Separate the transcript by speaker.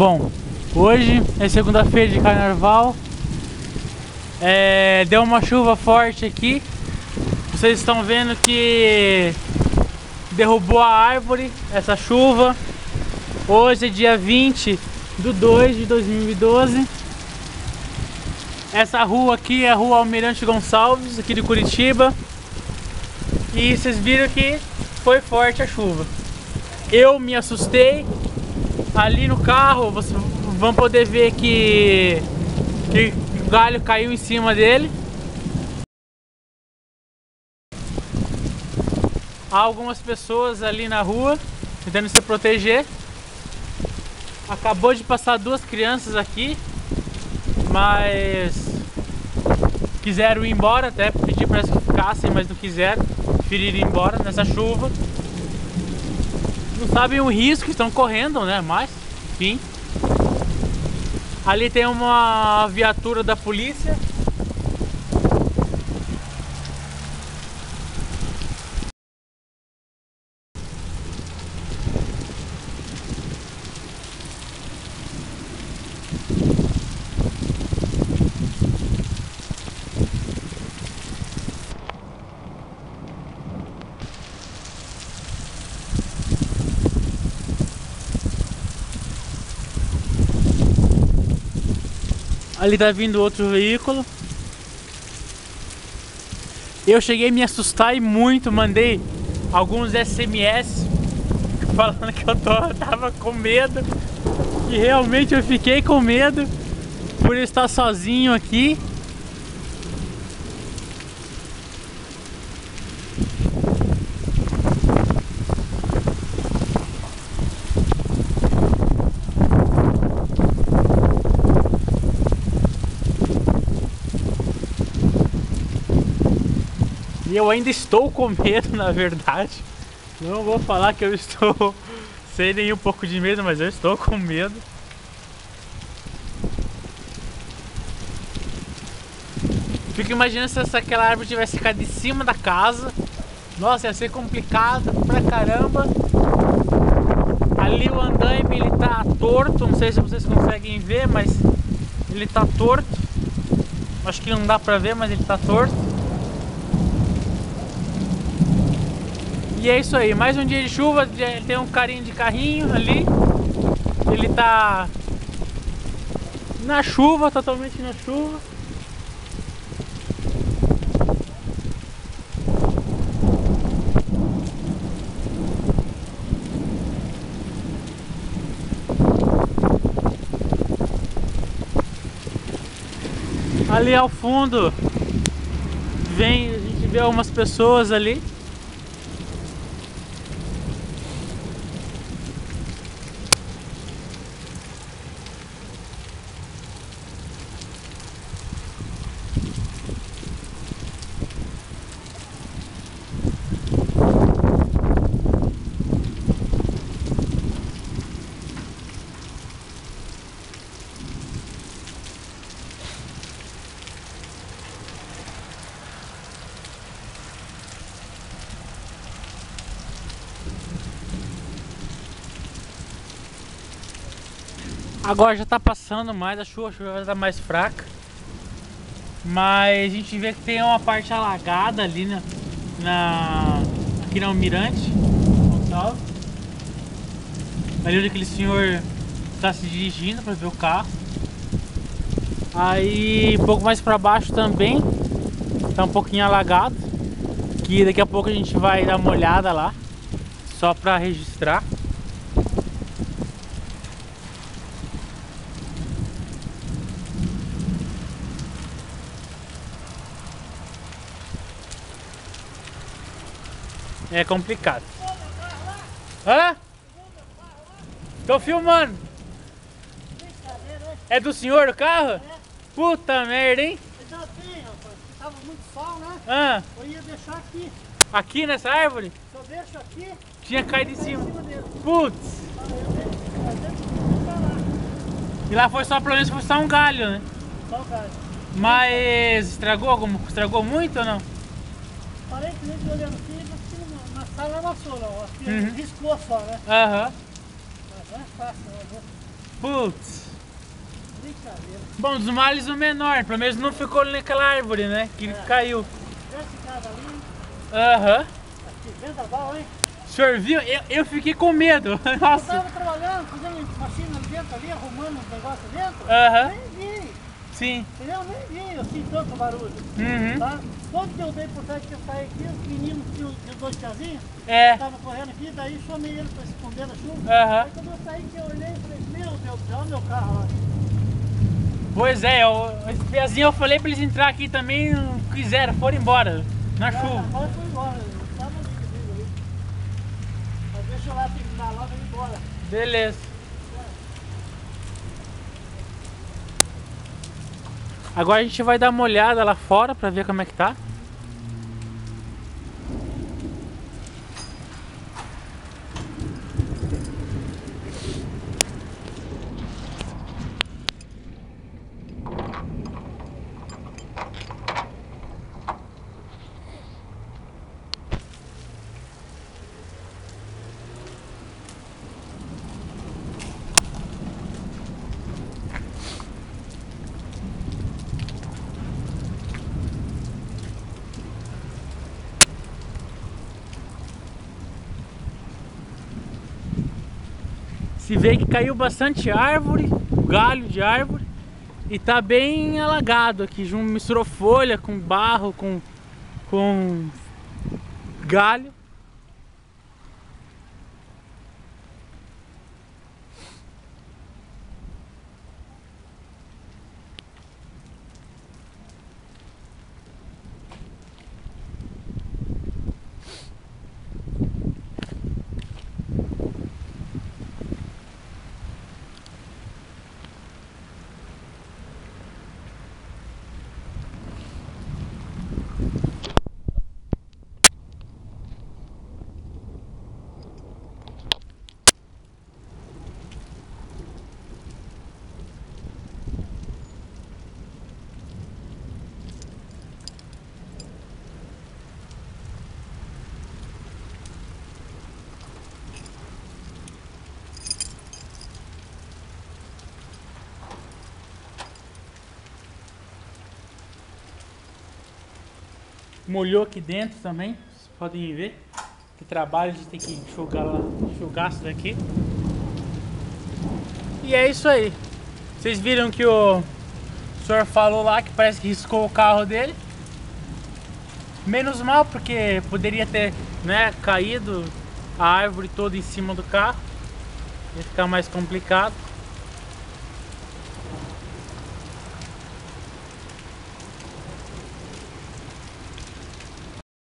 Speaker 1: Bom, hoje é segunda-feira de carnaval. Deu uma chuva forte aqui. Vocês estão vendo que derrubou a árvore, essa chuva. Hoje é dia 20/2/2012. Essa rua aqui é a Rua Almirante Gonçalves, aqui de Curitiba. E vocês viram que foi forte a chuva. Eu me assustei. Ali no carro, vocês vão poder ver que o galho caiu em cima dele. Há algumas pessoas ali na rua tentando se proteger. Acabou de passar duas crianças aqui, mas quiseram ir embora, até pedi para elas que ficassem, mas não quiseram, preferiram ir embora nessa chuva. Não sabem o risco que estão correndo, né? Mas, enfim. Ali tem uma viatura da polícia. Ali tá vindo outro veículo. Eu cheguei a me assustar e muito, mandei alguns SMS falando que eu tava com medo. E realmente eu fiquei com medo por estar sozinho aqui. E eu ainda estou com medo, na verdade. Não vou falar que eu estou sem nem um pouco de medo, mas eu estou com medo. Fico imaginando se aquela árvore tivesse ficado de cima da casa. Nossa, ia ser complicado pra caramba. Ali o andaime, ele tá torto. Não sei se vocês conseguem ver, mas ele tá torto. Acho que não dá pra ver, mas ele tá torto. E é isso aí, mais um dia de chuva. Tem um carinha de carrinho ali. Ele tá na chuva, totalmente na chuva. Ali ao fundo a gente vê algumas pessoas ali. Agora já tá passando mais, a chuva já tá mais fraca. Mas a gente vê que tem uma parte alagada ali aqui na Almirante Gonçalves. Ali onde aquele senhor está se dirigindo para ver o carro. Aí um pouco mais para baixo também tá um pouquinho alagado. Que daqui a pouco a gente vai dar uma olhada lá, só para registrar. É complicado. Hã? Tô filmando. É do senhor o carro? É. Puta merda, hein? Ainda bem, rapaz. Tava muito sol, né? Eu ia deixar aqui. Aqui nessa árvore? Se eu deixo aqui... Tinha caído em cima. Putz. E lá foi só, pelo menos, foi só um galho, né? Só um galho. Mas estragou muito ou não? Aparentemente, olhando aqui, na sala amassou, não. Acho que riscou só, né? Aham. Mas não é fácil, não, viu? Putz.
Speaker 2: Brincadeira.
Speaker 1: Bom, dos males o menor, pelo menos não ficou naquela árvore, né? Que caiu.
Speaker 2: Esse cara ali,
Speaker 1: Aham.
Speaker 2: aqui, vendaval, hein?
Speaker 1: O senhor viu? Eu fiquei com medo.
Speaker 2: Eu
Speaker 1: Nossa.
Speaker 2: tava trabalhando, fazendo machina dentro ali, arrumando uns negócios dentro.
Speaker 1: Aham.
Speaker 2: Nem vi,
Speaker 1: Sim.
Speaker 2: entendeu? Nem vi, assim, tanto barulho.
Speaker 1: Uhum.
Speaker 2: Tá? Quando que eu dei por trás que eu saí aqui, os meninos tinham de dois tiazinhos,
Speaker 1: É.
Speaker 2: estavam correndo aqui, daí chamei eles pra esconder na chuva.
Speaker 1: Aham.
Speaker 2: Aí quando eu saí, que eu olhei e falei, meu Deus do céu, olha meu carro lá.
Speaker 1: Pois é, esse pezinho eu falei pra eles entrar aqui também, não quiseram, foram embora. Na chuva.
Speaker 2: Agora foi embora, eu tava ali comigo ali. Mas deixa eu lá terminar logo e ir embora.
Speaker 1: Beleza. Agora a gente vai dar uma olhada lá fora pra ver como é que tá. Se vê que caiu bastante árvore, galho de árvore, e tá bem alagado aqui, misturou folha com barro, com galho. Molhou aqui dentro também, vocês podem ver que trabalho de ter que enxugar isso daqui. E é isso aí. Vocês viram que o senhor falou lá que parece que riscou o carro dele. Menos mal, porque poderia ter, né, caído a árvore toda em cima do carro. Ia ficar mais complicado.